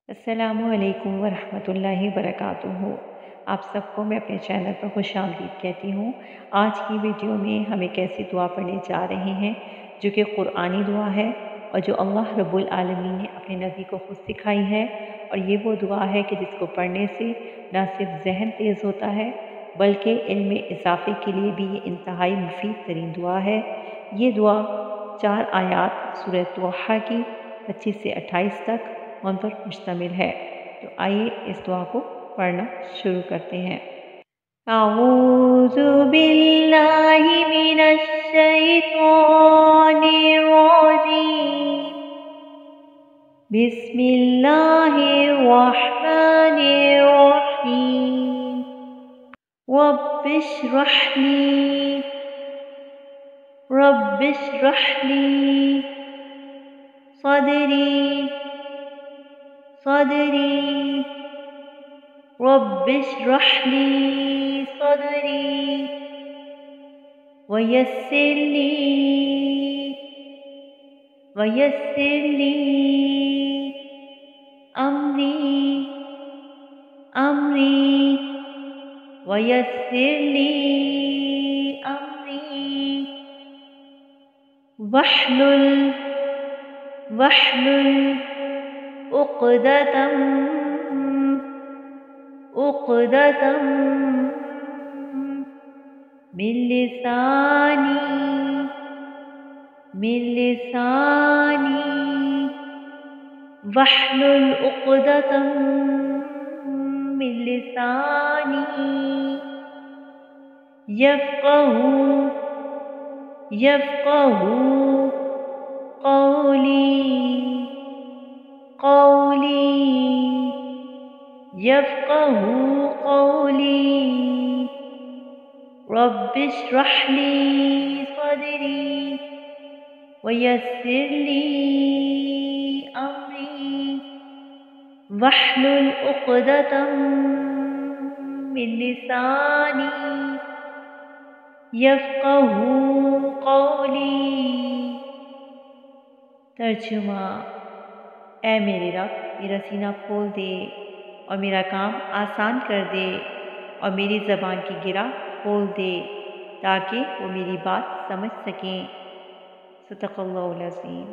السلام علیکم ورحمۃ اللہ وبرکاتہ۔ آپ سب کو میں اپنے چینل پر خوش آمدید کہتی ہوں۔ آج کی ویڈیو میں ہم ایک ایسی دعا پڑھنے جا رہے ہیں جو کہ قرآنی دعا ہے اور جو اللہ رب العالمین نے اپنے نبی کو خود سکھائی ہے، اور یہ وہ دعا ہے کہ جس کو پڑھنے سے نہ صرف ذہن تیز ہوتا ہے بلکہ علم اضافے کے لیے بھی یہ انتہائی مفید ترین دعا ہے۔ یہ دعا 4 آیات سورہ طٰہٰ کی 25 سے 28 تک ان پر مشتمل ہے۔ تو آئیے اس دعا کو پڑھنا شروع کرتے ہیں۔ اعوذ باللہ من الشیطان الرجیم، بسم اللہ الرحمن الرحیم، رب اشرح لی صدری رب اشرح لی صدری ویسر لی امری ویسر لی امری واحلل عقدة من لسانی واحلل عقدة من لسانی یفقہوا قولی رب اشرح لی صدری ویسر لی امری واحلل عقدة من لسانی یفقہوا قولی۔ ترجمہ: اے میرے رب، میرا سینہ کھول دے اور میرا کام آسان کر دے اور میری زبان کی گرہ کھول دے تاکہ وہ میری بات سمجھ سکیں۔ صدق اللہ العظیم۔